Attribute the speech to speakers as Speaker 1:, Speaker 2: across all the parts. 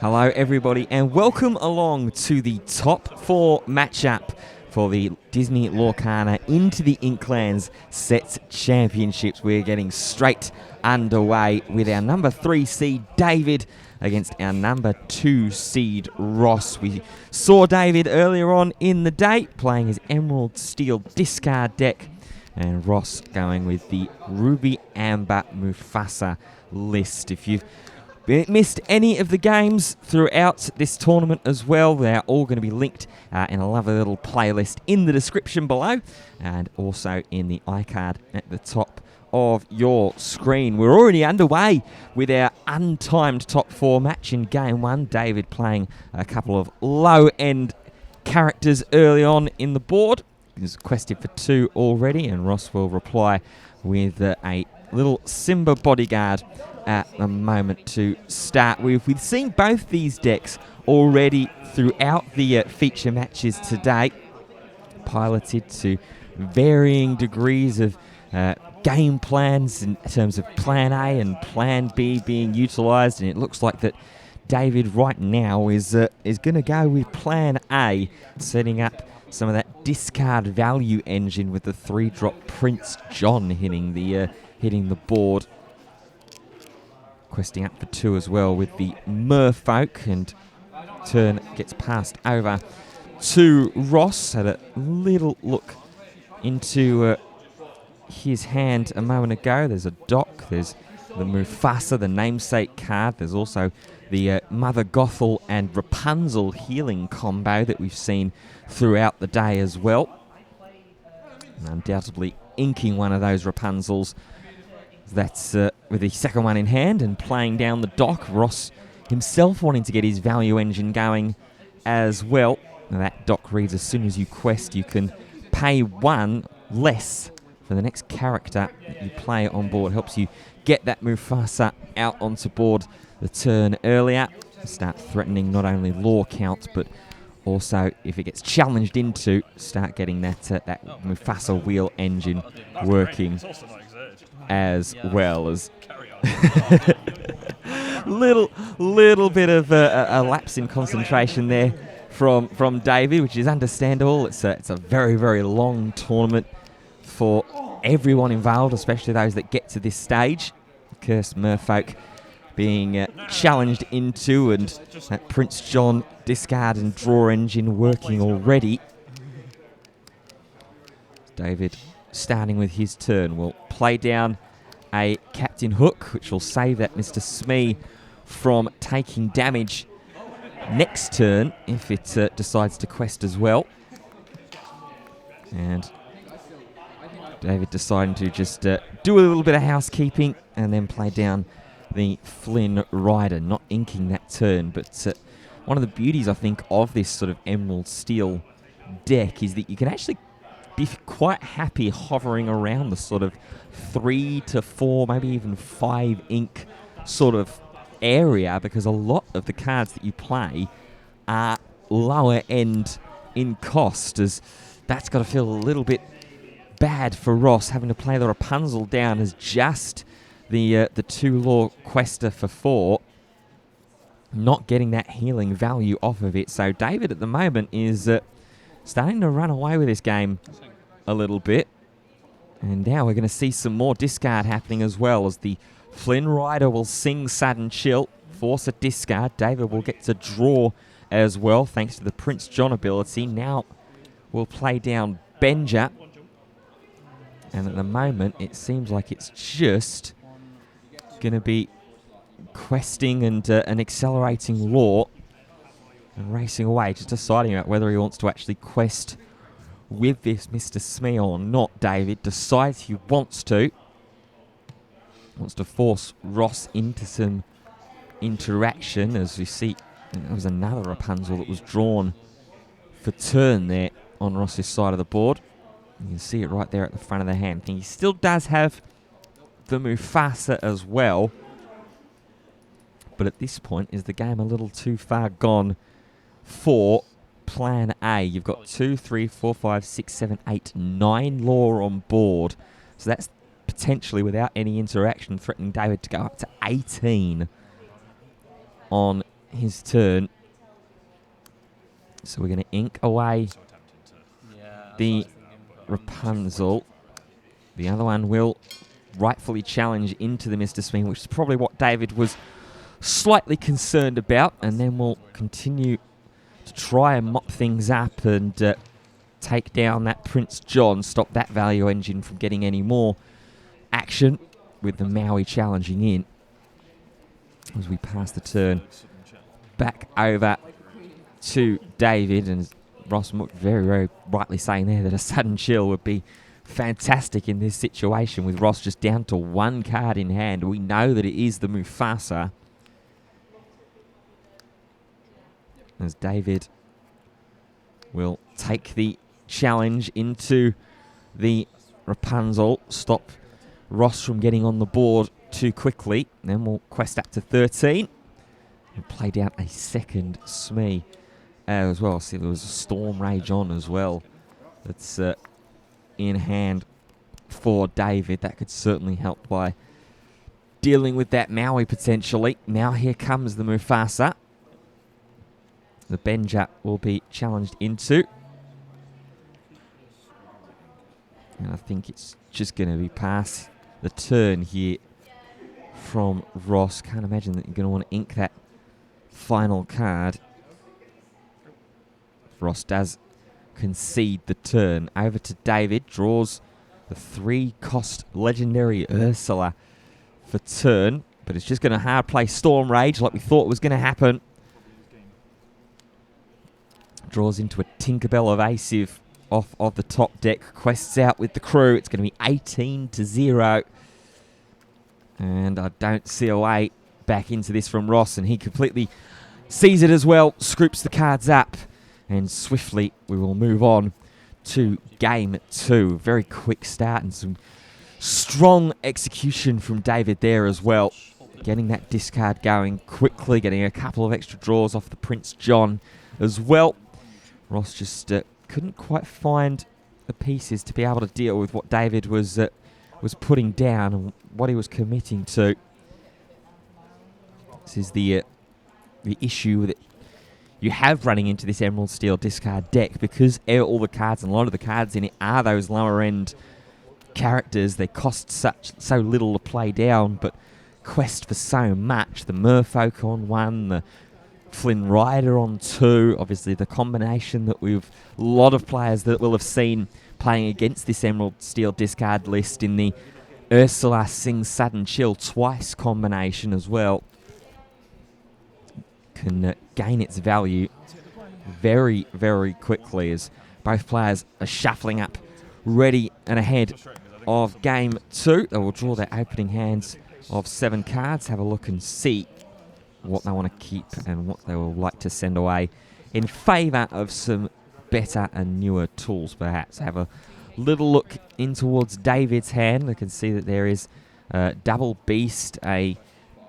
Speaker 1: Hello everybody and welcome along to the top 4 matchup for the Disney Lorcana Into the Inklands Sets Championships. We're getting straight underway with our number 3 seed David against our number 2 seed Ross. We saw David earlier on in the day playing his Emerald Steel discard deck, and Ross going with the Ruby Amber Mufasa list. If you've missed any of the games throughout this tournament as well, they're all going to be linked in a lovely little playlist in the description below and also in the iCard at the top of your screen. We're already underway with our untimed top 4 match in game 1. David playing a couple of low-end characters early on in the board. He's quested for 2 already, and Ross will reply with a little Simba bodyguard at the moment to start with. We've seen both these decks already throughout the feature matches today, piloted to varying degrees of game plans in terms of Plan A and Plan B being utilised, and it looks like that David right now is going to go with Plan A, setting up some of that discard value engine with the 3-drop Prince John hitting the board. Questing up for 2 as well with the Merfolk, and turn gets passed over to Ross. Had a little look into his hand a moment ago. There's a dock, there's the Mufasa, the namesake card. There's also the Mother Gothel and Rapunzel healing combo that we've seen throughout the day as well. And undoubtedly inking one of those Rapunzels. That's with the second one in hand and playing down the dock. Ross himself wanting to get his value engine going as well. Now that dock reads, as soon as you quest, you can pay 1 less for the next character that you play on board. Helps you get that Mufasa out onto board the turn earlier. Start threatening not only lore count, but also, if it gets challenged into, start getting that Mufasa wheel engine working as well. As little bit of a lapse in concentration there from David, which is understandable. It's a very, very long tournament for everyone involved, especially those that get to this stage. Cursed Merfolk being challenged into, and that Prince John discard and draw engine working already. David, starting with his turn, will play down a Captain Hook, which will save that Mr. Smee from taking damage next turn if it decides to quest as well. And David deciding to just do a little bit of housekeeping and then play down the Flynn Rider, not inking that turn. But one of the beauties, I think, of this sort of Emerald Steel deck is that you can actually be quite happy hovering around the sort of 3 to 4, maybe even 5 ink sort of area, because a lot of the cards that you play are lower end in cost, as that's got to feel a little bit bad for Ross, having to play the Rapunzel down as just the 2 lore quester for 4, not getting that healing value off of it. So David at the moment is starting to run away with this game a little bit. And now we're going to see some more discard happening as well, as the Flynn Rider will sing Sudden Chill, force a discard. David will get to draw as well, thanks to the Prince John ability. Now we'll play down Benja. And at the moment, it seems like it's just going to be questing and accelerating lore and racing away, just deciding about whether he wants to actually quest with this Mr. Smee or not. David decides he wants to force Ross into some interaction, as we see there was another Rapunzel that was drawn for turn there on Ross's side of the board. You can see it right there at the front of the hand. He still does have the Mufasa as well, but at this point, is the game a little too far gone for Plan A? You've got 2, 3, 4, 5, 6, 7, 8, 9 lore on board, so that's potentially, without any interaction, threatening David to go up to 18 on his turn. So we're going to ink away the Rapunzel. The other one will rightfully challenge into the Mr. Spin, which is probably what David was slightly concerned about. And then we'll continue to try and mop things up and take down that Prince John, stop that value engine from getting any more action with the Maui challenging in. As we pass the turn back over to David, and Ross very, very rightly saying there that a sudden chill would be fantastic in this situation with Ross just down to one card in hand. We know that it is the Mufasa. As David will take the challenge into the Rapunzel, stop Ross from getting on the board too quickly. Then we'll quest up to 13 and play down a second Smee as well. See, there was a Storm Rage on as well. That's in hand for David. That could certainly help by dealing with that Maui potentially. Now here comes the Mufasa. The Benja will be challenged into. And I think it's just going to be past the turn here from Ross. Can't imagine that you're going to want to ink that final card. Ross does concede the turn. Over to David. Draws the 3-cost legendary Ursula for turn. But it's just going to hard play Storm Rage like we thought was going to happen. Draws into a Tinkerbell evasive off of the top deck. Quests out with the crew. It's going to be 18-0. And I don't see a way back into this from Ross. And he completely sees it as well. Scoops the cards up. And swiftly we will move on to game 2. Very quick start and some strong execution from David there as well. Getting that discard going quickly. Getting a couple of extra draws off the Prince John as well. Ross just couldn't quite find the pieces to be able to deal with what David was putting down and what he was committing to. This is the issue that you have running into this Emerald Steel discard deck, because all the cards and a lot of the cards in it are those lower end characters. They cost so little to play down, but quest for so much. The Merfolk on 1, the Flynn Rider on 2, obviously the combination that a lot of players that will have seen playing against this Emerald Steel discard list in the Ursula Sing Sudden Chill twice combination as well can gain its value very, very quickly as both players are shuffling up ready and ahead of game 2. They will draw their opening hands of 7 cards, have a look and see what they want to keep and what they will like to send away in favour of some better and newer tools perhaps. Have a little look in towards David's hand. We can see that there is a Double Beast, a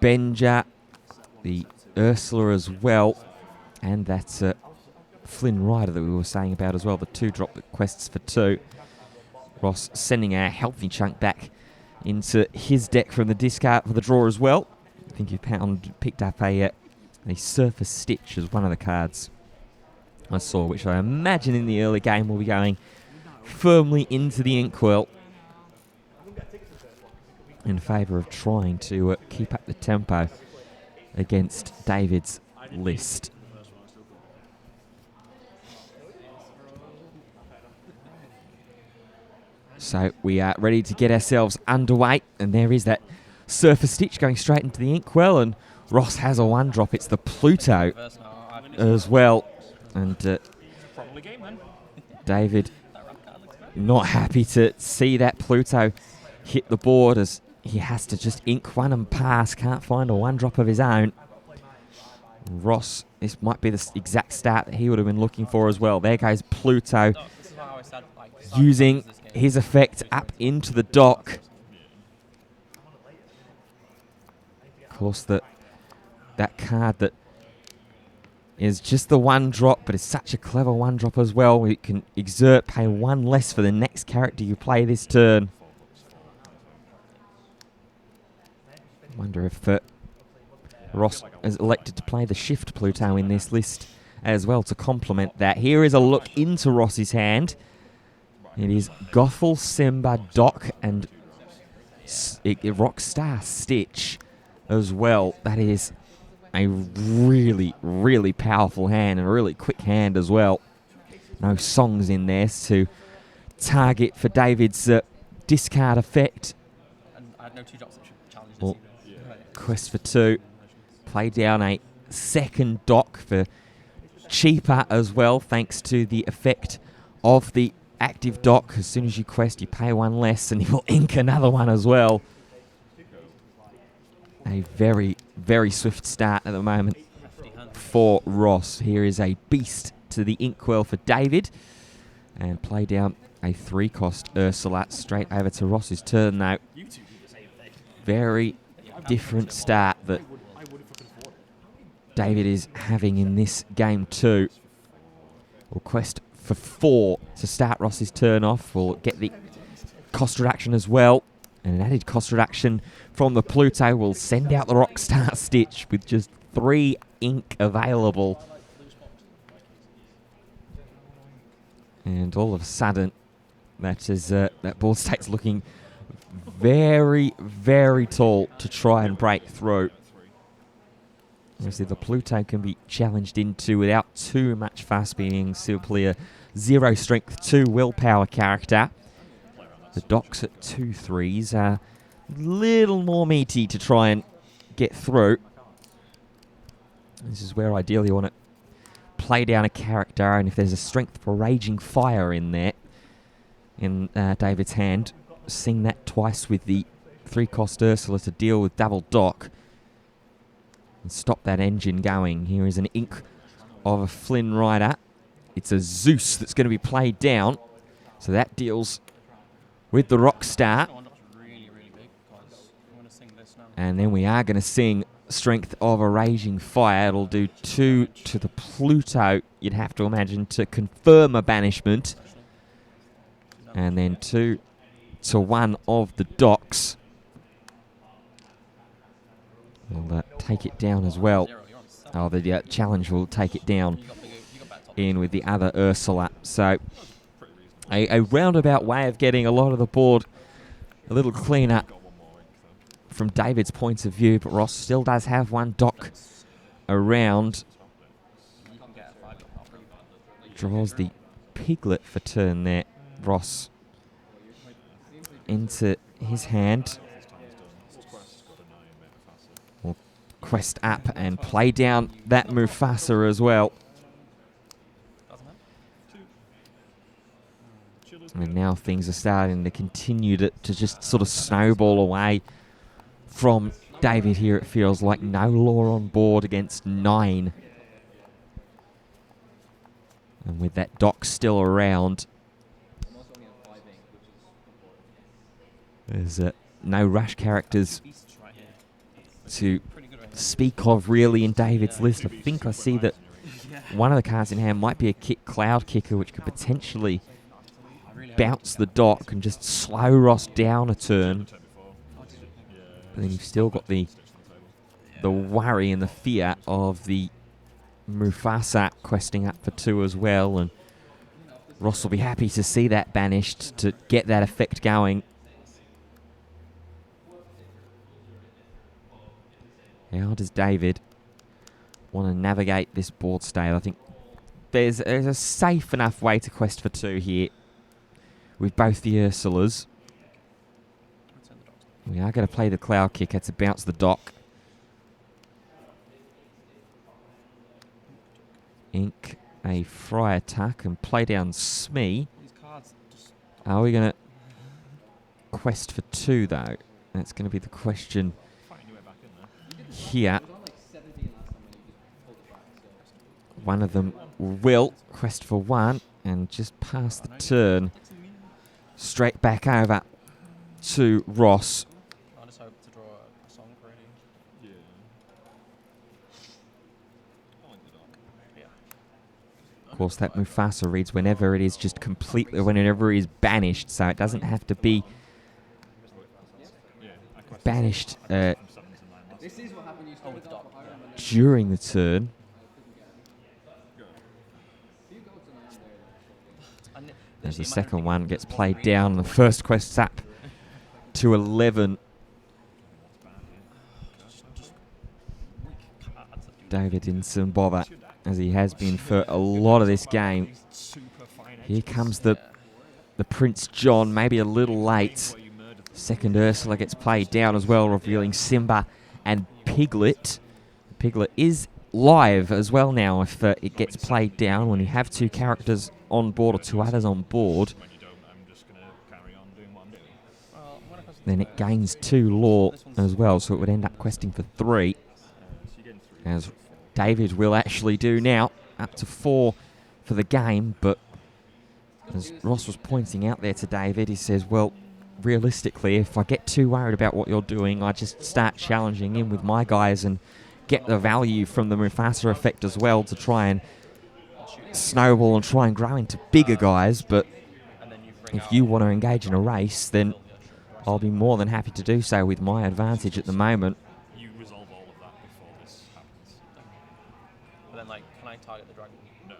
Speaker 1: Benja, the Ursula as well, and that's Flynn Rider that we were saying about as well, the 2-drop quests for 2. Ross sending a healthy chunk back into his deck from the discard for the draw as well. I think he picked up a Surface Stitch as one of the cards I saw, which I imagine in the early game will be going firmly into the Inkwell in favour of trying to keep up the tempo against David's list. So we are ready to get ourselves underway, and there is that Surface Stitch going straight into the Inkwell, and Ross has a 1-drop. It's the Pluto as well, and David not happy to see that Pluto hit the board as he has to just ink one and pass. Can't find a 1-drop of his own. Ross, this might be the exact start that he would have been looking for as well. There goes Pluto using his effect up into the dock. Of course, that card that is just the 1-drop, but it's such a clever 1-drop as well. You can exert, pay 1 less for the next character you play this turn. Wonder if Ross has elected to play the Shift Pluto in this list as well to complement that. Here is a look into Ross's hand. It is Gothel, Simba, Doc, and Rockstar Stitch as well. That is a really, really powerful hand and a really quick hand as well. No songs in there to target for David's discard effect.
Speaker 2: And I had no 2 drops that should challenge
Speaker 1: Well,
Speaker 2: this either.
Speaker 1: quest for 2. Play down a second Doc for cheaper as well, thanks to the effect of the active Doc. As soon as you quest, you pay 1 less and you will ink another one as well. A very, very swift start at the moment for Ross. Here is a beast to the Inkwell for David. And play down a 3-cost Ursula straight over to Ross's turn now. Very different start that David is having in this game too. We'll quest for 4 to start Ross's turn off. We'll get the cost reduction as well. And an added cost reduction from the Pluto will send out the Rockstar Stitch with just 3 ink available. And all of a sudden, that board state's looking very, very tall to try and break through. Obviously, the Pluto can be challenged into without too much fuss, being simply a 0 strength, 2 willpower character. The Docs at 2 3s are a little more meaty to try and get through. This is where ideally you want to play down a character, and if there's a strength for Raging Fire in there, in David's hand, sing that twice with the 3-cost Ursula to deal with double Doc and stop that engine going. Here is an ink of a Flynn Rider. It's a Zeus that's going to be played down, so that deals with the Rockstar. And then we are going to sing Strength of a Raging Fire. It'll do 2 to the Pluto, you'd have to imagine, to confirm a banishment. And then 2 to 1 of the Docs. We'll take it down as well. Oh, the challenge will take it down in with the other Ursula. So a roundabout way of getting a lot of the board a little cleaner from David's point of view, but Ross still does have 1 Doc around. Draws the Piglet for turn there, Ross, into his hand. We'll quest up and play down that Mufasa as well. And now things are starting to continue to just sort of snowball away from David here. It feels like no law on board against 9. And with that Doc still around, there's no rush characters to speak of really in David's list. I think I see that one of the cards in hand might be a Cloud Kicker, which could potentially bounce the Doc and just slow Ross down a turn. But then you've still got the worry and the fear of the Mufasa questing up for 2 as well, and Ross will be happy to see that banished to get that effect going. How does David want to navigate this board state? I think there's a safe enough way to quest for 2 here with both the Ursulas. We are going to play the Cloud Kicker to bounce the Doc. Ink a Friar Tuck and play down Smee. Are we going to quest for 2 though? That's going to be the question here. One of them will quest for 1 and just pass the turn straight back over to Ross.
Speaker 2: I just hope to draw a song for it.
Speaker 1: Of course, that Mufasa reads whenever it is just completely, whenever it is banished, so it doesn't have to be banished. during the turn. As the second one gets played down, the first quest up to 11. David didn't seem bother, as he has been for a lot of this game. Here comes the Prince John, maybe a little late. Second Ursula gets played down as well, revealing Simba and Piglet. Piglet is live as well now if it gets played down. When you have two characters on board or two others on board, then it gains 2 lore as well, so it would end up questing for 3, as David will actually do now, up to 4 for the game. But as Ross was pointing out there to David, he says, well, realistically, if I get too worried about what you're doing, I just start challenging in with my guys and get the value from the Mufasa effect as well to try and snowball and try and grow into bigger guys. But if you want to engage in a race, then I'll be more than happy to do so with my advantage at the moment.
Speaker 3: You resolve all of that before this happens.
Speaker 2: But then, like, can I target the dragon?
Speaker 3: No.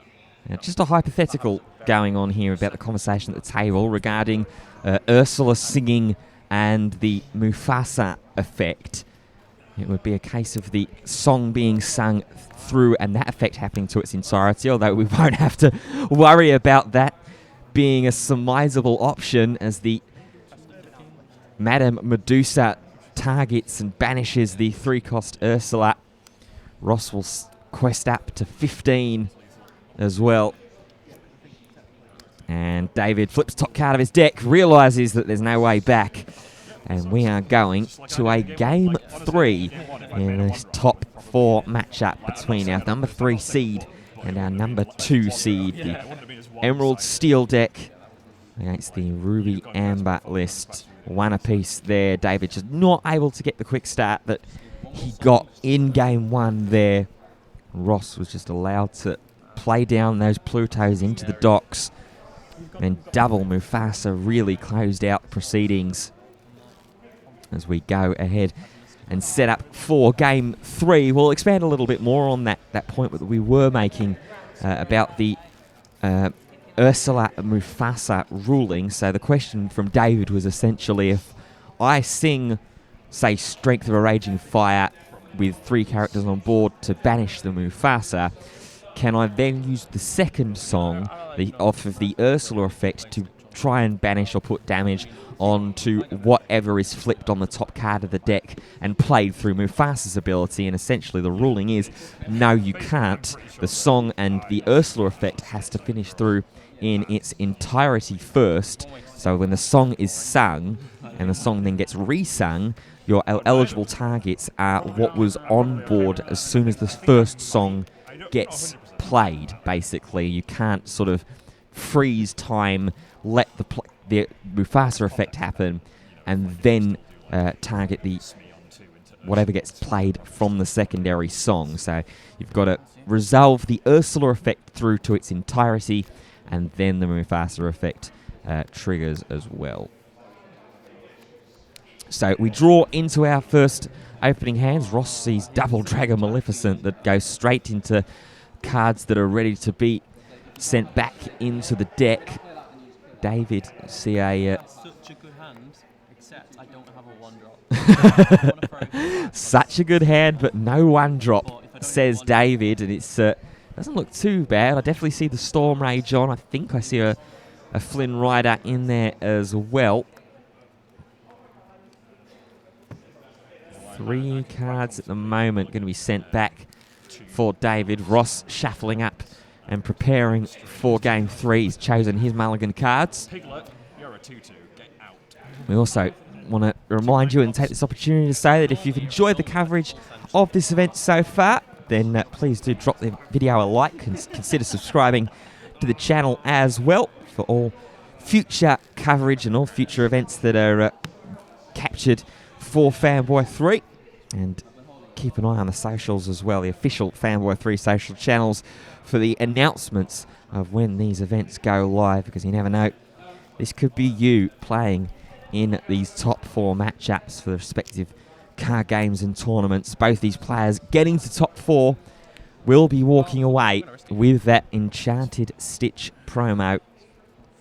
Speaker 1: Now, just a hypothetical going on here about the conversation at the table regarding Ursula singing and the Mufasa effect. It would be a case of the song being sung through and that effect happening to its entirety, although we won't have to worry about that being a surmisable option, as the Madame Medusa targets and banishes the 3-cost Ursula. Ross will quest up to 15 as well. And David flips top card of his deck, realises that there's no way back. And we are going to a game 3 in this top 4 matchup between our number 3 seed and our number 2 seed. The Emerald Steel deck against the Ruby Amber list. 1 apiece there. David just not able to get the quick start that he got in game 1 there. Ross was just allowed to play down those Plutos into the docks. And double Mufasa really closed out proceedings as we go ahead and set up for game 3. We'll expand a little bit more on that point that we were making about the Ursula Mufasa ruling. So the question from David was essentially, if I sing, say, Strength of a Raging Fire with 3 characters on board to banish the Mufasa, can I then use the second song off of the Ursula effect to try and banish or put damage onto whatever is flipped on the top card of the deck and played through Mufasa's ability? And essentially the ruling is, no, you can't. The song and the Ursula effect has to finish through in its entirety first. So when the song is sung and the song then gets resung, your eligible targets are what was on board as soon as the first song gets played. Basically, you can't sort of freeze time, let the Mufasa effect happen, and then target the whatever gets played from the secondary song. So you've got to resolve the Ursula effect through to its entirety, and then the Mufasa effect triggers as well. So we draw into our first opening hands. Ross sees Double Dragon Maleficent that goes straight into cards that are ready to be sent back into the deck. David, see a...
Speaker 2: Such a good hand, except I don't have a 1-drop.
Speaker 1: Such a good hand, but no 1-drop, says David, and it's doesn't look too bad. I definitely see the Storm Rage on. I think I see a Flynn Rider in there as well. 3 cards at the moment going to be sent back for David. Ross shuffling up and preparing for game 3. He's chosen his mulligan cards.
Speaker 3: Piglet, you're a 2-2. Get out.
Speaker 1: We also want to remind you and take this opportunity to say that if you've enjoyed the coverage of this event so far, then please do drop the video a like and consider subscribing to the channel as well for all future coverage and all future events that are captured for Fanboy 3. And keep an eye on the socials as well, the official Fanboy 3 social channels, for the announcements of when these events go live, because you never know, this could be you playing in these top 4 matchups for the respective card games and tournaments. Both these players getting to top 4 will be walking away with that Enchanted Stitch promo.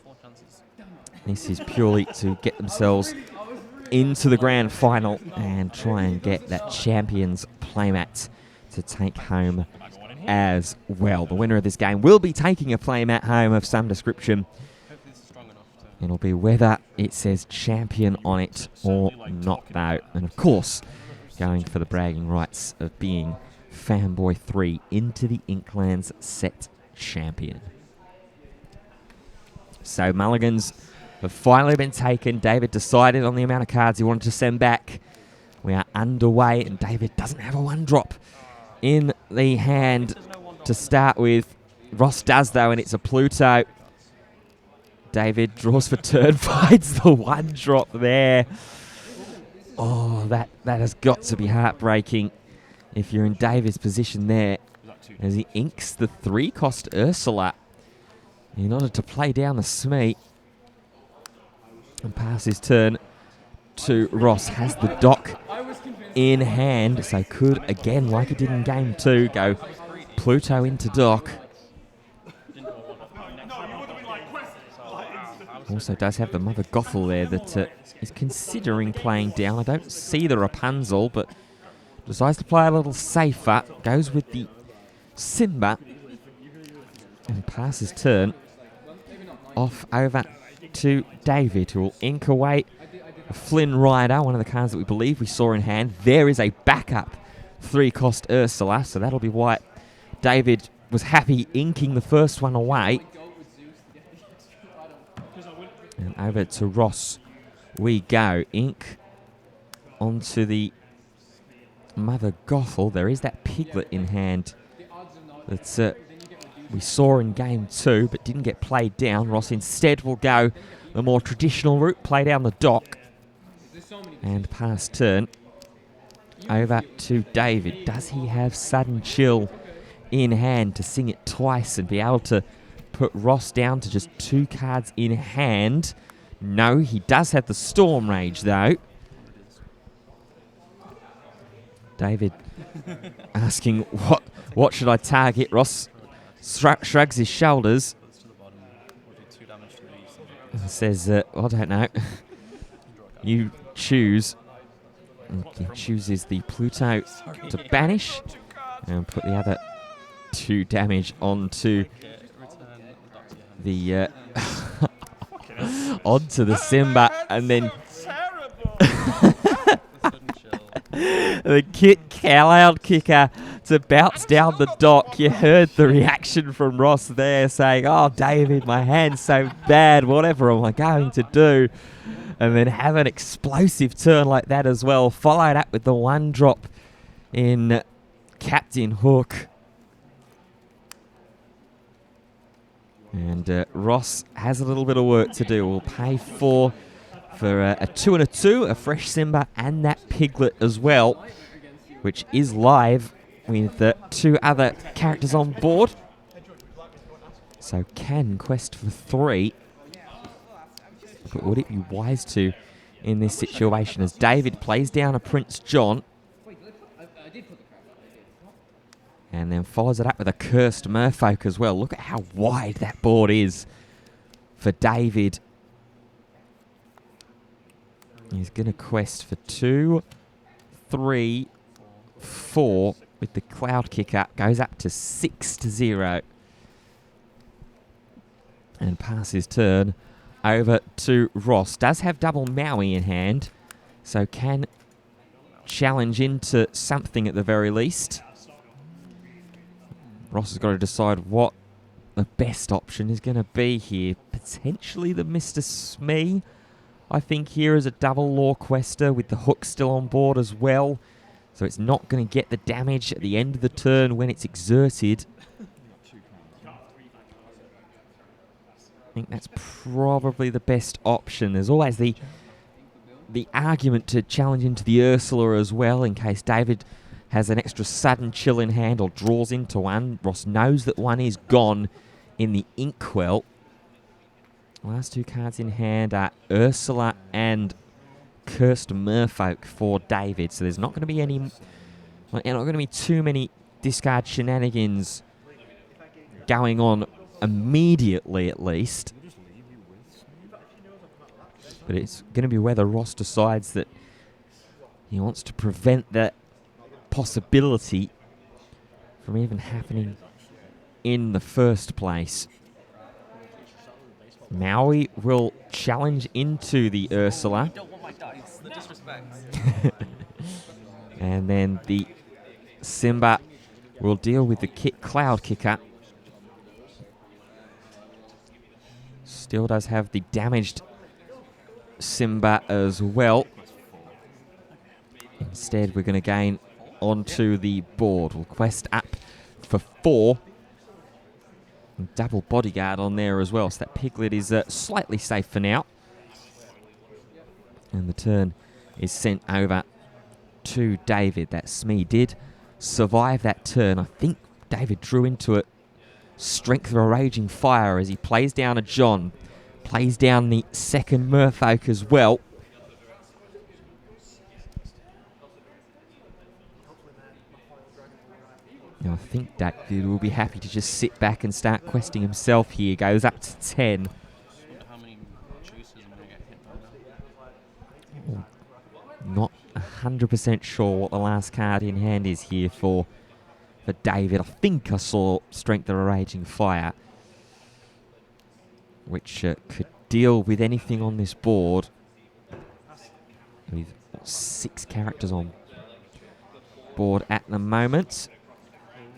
Speaker 2: 4 chances.
Speaker 1: This is purely to get themselves into the grand final and try and get that Champions playmat to take home as well. The winner of this game will be taking a playmat home of some description.
Speaker 2: Hopefully this is strong enough to...
Speaker 1: It'll be whether it says champion on it or not, though. And of course, going for the bragging rights of being Fanboy 3 into the Inklands set champion. So mulligans have finally been taken. David decided on the amount of cards he wanted to send back. We are underway, and David doesn't have a 1-drop in the hand to start with. Ross does, though, and it's a Pluto. David draws for turn, finds the 1-drop there. Oh, that has got to be heartbreaking if you're in David's position there, as he inks the 3-cost Ursula in order to play down the Smee and pass his turn to Ross. Has the dock in hand, so could, again, like he did in game 2, go Pluto into dock. Also does have the Mother Gothel there that is considering playing down. I don't see the Rapunzel, but decides to play a little safer. Goes with the Simba and passes turn off over to David, who will ink away a Flynn Rider, one of the cards that we believe we saw in hand. There is a backup 3-cost Ursula, so that'll be why David was happy inking the first one away. And over to Ross we go. Ink onto the Mother Gothel. There is that Piglet in hand that we saw in game 2 but didn't get played down. Ross instead will go the more traditional route, play down the dock and pass turn over to David. Does he have Sudden Chill in hand to sing it twice and be able to put Ross down to just 2 cards in hand? No, he does have the Storm Rage, though. David asking, what should I target? Ross shrugs his shoulders and says, I don't know. You choose. And he chooses the Pluto to banish and put the other 2 damage onto the onto the Simba, and then the loud kicker to bounce down the dock. You heard the reaction from Ross there saying, oh, David, my hand's so bad, whatever am I going to do? And then have an explosive turn like that as well, followed up with the 1-drop in Captain Hook. And Ross has a little bit of work to do. We'll pay for a 2 and a 2, a fresh Simba, and that Piglet as well, which is live with 2 other characters on board. So can quest for 3. But would it be wise to in this situation as David plays down a Prince John and then follows it up with a Cursed Merfolk as well. Look at how wide that board is for David. He's going to quest for 2, 3, 4 with the Cloud Kicker. Goes up to 6-0. And passes turn over to Ross. Does have double Maui in hand, so can challenge into something at the very least. Ross has got to decide what the best option is going to be here. Potentially the Mr. Smee, I think, here is a double Law Quester with the Hook still on board as well. So it's not going to get the damage at the end of the turn when it's exerted. I think that's probably the best option. There's always the argument to challenge into the Ursula as well in case David has an extra Sudden Chill in hand or draws into one. Ross knows that one is gone in the Inkwell. Last 2 cards in hand are Ursula and cursed merfolk for David, so there's not going to be too many discard shenanigans going on immediately, at least. But it's going to be whether Ross decides that he wants to prevent that possibility from even happening in the first place. Maui will challenge into the Ursula.
Speaker 2: Don't want my dice. The disrespect.
Speaker 1: And then the Simba will deal with the Cloud Kicker. Still does have the damaged Simba as well. Instead, we're going to gain onto the board. We'll quest up for 4. And double bodyguard on there as well, so that Piglet is slightly safe for now. And the turn is sent over to David. That Smee did survive that turn. I think David drew into it Strength of a Raging Fire as he plays down a John, plays down the second Merfolk as well. Now I think David will be happy to just sit back and start questing himself here. Goes up to 10.
Speaker 2: How many choices am I going to get hit by now?
Speaker 1: Not 100% sure what the last card in hand is here for David. I think I saw Strength of a Raging Fire, which could deal with anything on this board. With 6 characters on board at the moment.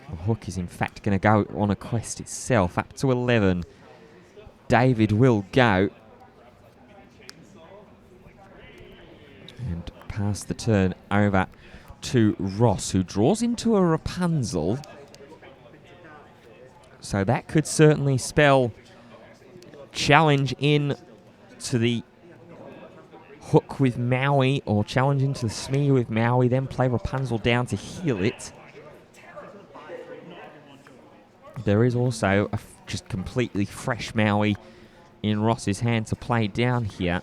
Speaker 1: The Hook is in fact going to go on a quest itself, up to 11. David will go. And pass the turn over to Ross, who draws into a Rapunzel. So that could certainly spell challenge in to the Hook with Maui, or challenge into the Smee with Maui, then play Rapunzel down to heal it. There is also a just completely fresh Maui in Ross's hand to play down here.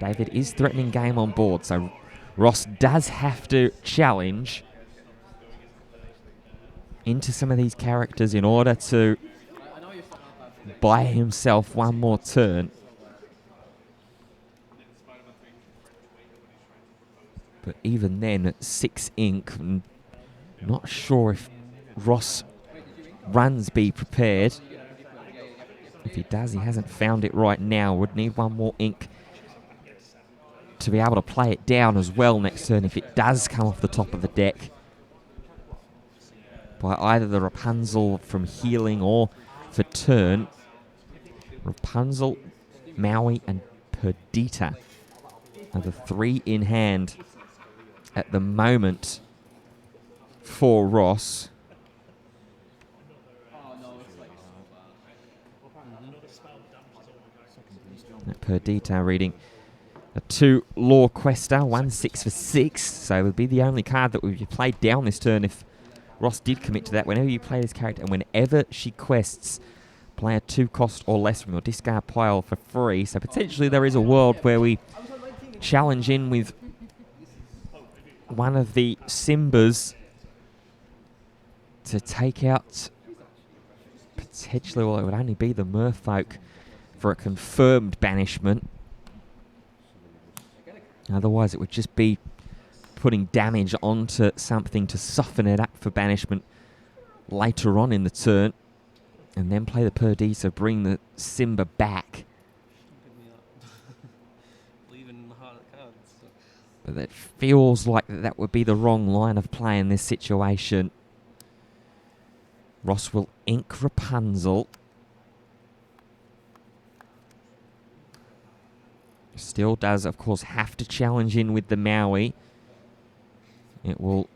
Speaker 1: David is threatening game on board, so Ross does have to challenge into some of these characters in order to buy himself one more turn. But even then, at 6 ink, not sure if Ross runs Be Prepared. If he does, he hasn't found it right now. Would need one more ink to be able to play it down as well next turn if it does come off the top of the deck by either the Rapunzel from healing or for turn. Rapunzel, Maui and Perdita are the 3 in hand at the moment for Ross. That Perdita reading a 2 Law Quester, 1 6 for 6. So it would be the only card that would be played down this turn if Ross did commit to that. Whenever you play this character and whenever she quests, play a 2 cost or less from your discard pile for free. So potentially there is a world where we challenge in with one of the Simbas to take out potentially, well, it would only be the Merfolk for a confirmed banishment. Otherwise, it would just be putting damage onto something to soften it up for banishment later on in the turn. And then play the Perdita, bring the Simba back.
Speaker 2: Leaving the heart of cards.
Speaker 1: But that feels like that would be the wrong line of play in this situation. Ross will ink Rapunzel. Still does, of course, have to challenge in with the Maui. It will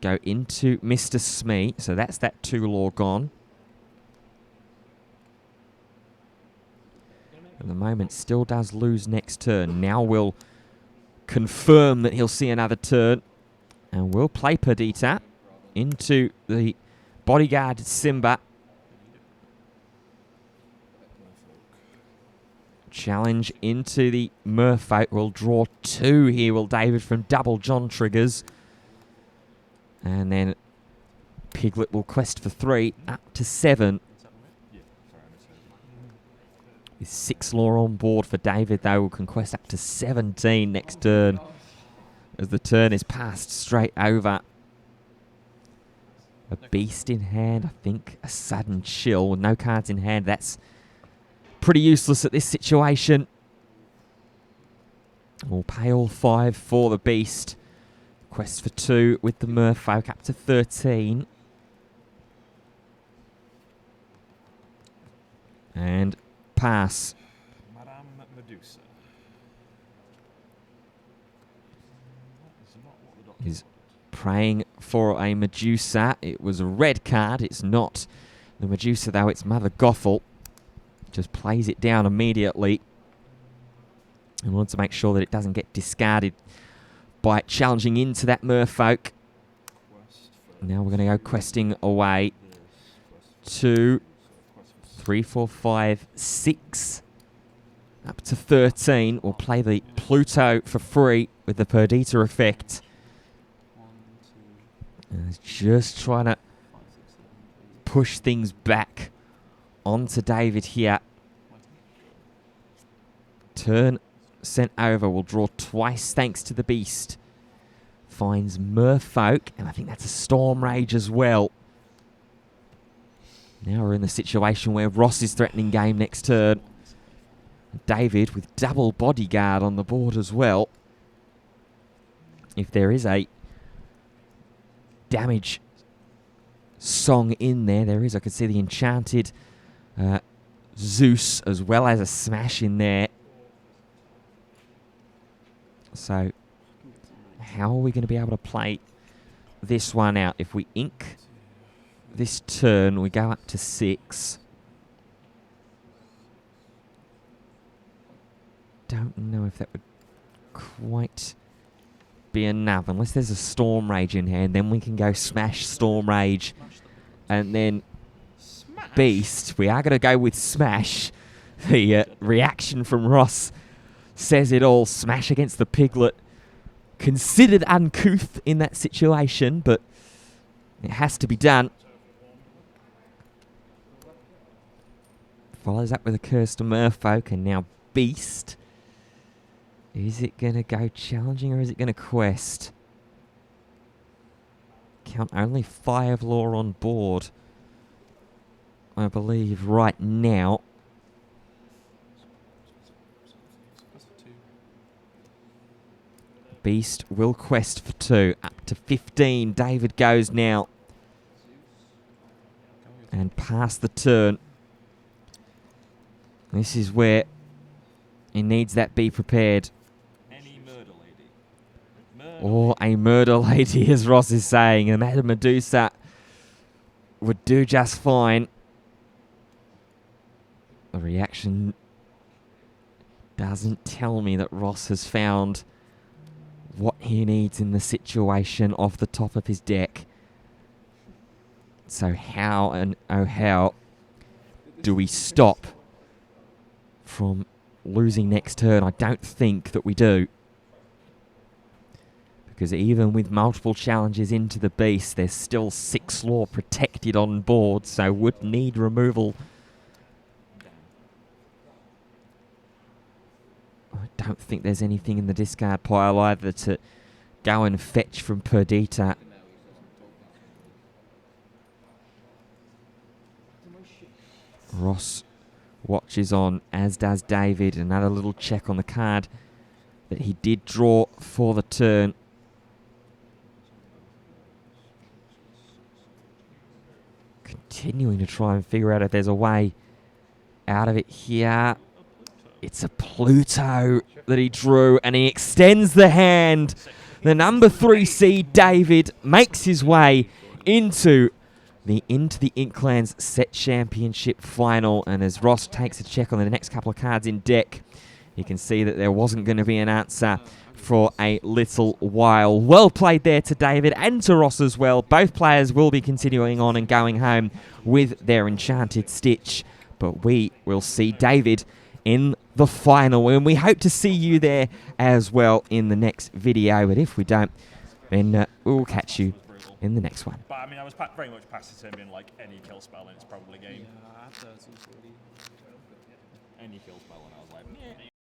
Speaker 1: go into Mr. Smee, so that's that 2 law gone. At the moment, still does lose next turn. Now will confirm that he'll see another turn. And we'll play Perdita into the bodyguard Simba. Challenge into the Merfolk. Will draw 2 here, will David, from double John triggers. And then Piglet will quest for 3, up to 7. With 6 lore on board for David, though, will conquest up to 17 next turn. As the turn is passed straight over. A beast in hand, I think. A sudden chill with no cards in hand. That's pretty useless at this situation. We'll pay all 5 for the beast. Quest for 2 with the Merfolk up to 13. And pass.
Speaker 3: Madame Medusa.
Speaker 1: Is praying for a Medusa. It was a red card. It's not the Medusa, though. It's Mother Gothel. Just plays it down immediately. And wants to make sure that it doesn't get discarded by challenging into that Merfolk. Now we're going to go questing away. 2, 3, 4, 5, 6. Up to 13. We'll play the Pluto for free with the Perdita effect. And just trying to push things back onto David here. Turn sent over. Will draw twice thanks to the beast. Finds Merfolk, and I think that's a Storm Rage as well. Now we're in the situation where Ross is threatening game next turn. David with double bodyguard on the board as well. If there is a damage song in there, there is. I can see the enchanted Zeus as well as a smash in there. So how are we going to be able to play this one out? If we ink this turn, we go up to 6. Don't know if that would quite be enough. Unless there's a Storm Rage in hand, then we can go smash Storm Rage. And then Beast. We are going to go with smash. The reaction from Ross says it all. Smash against the Piglet. Considered uncouth in that situation, but it has to be done. Follows up with a Curse to Merfolk, and now Beast. Is it going to go challenging, or is it going to quest? Count only 5 lore on board, I believe, right now. Beast will quest for 2, up to 15. David goes now. And past the turn. This is where he needs that be prepared.
Speaker 3: Any murder lady.
Speaker 1: Or a murder lady, as Ross is saying. And Madame Medusa would do just fine. The reaction doesn't tell me that Ross has found what he needs in the situation off the top of his deck. So how and oh how do we stop from losing next turn? I don't think that we do. Because even with multiple challenges into the beast, there's still 6 lore protected on board, so would need removal. I don't think there's anything in the discard pile either to go and fetch from Perdita. Ross watches on, as does David. Another little check on the card that he did draw for the turn. Continuing to try and figure out if there's a way out of it here. It's a Pluto that he drew, and he extends the hand. The number 3 seed, David, makes his way into the Inklands Set Championship final. And as Ross takes a check on the next couple of cards in deck, you can see that there wasn't going to be an answer for a little while. Well played there to David and to Ross as well. Both players will be continuing on and going home with their Enchanted Stitch. But we will see David in the final. And we hope to see you there as well in the next video. But if we don't, then we'll catch you in the next one.
Speaker 3: But I mean, I was very much past the term being like any kill spell and it's probably game.
Speaker 2: Yeah, I had 1340.
Speaker 3: Any kill spell and I was like, meh.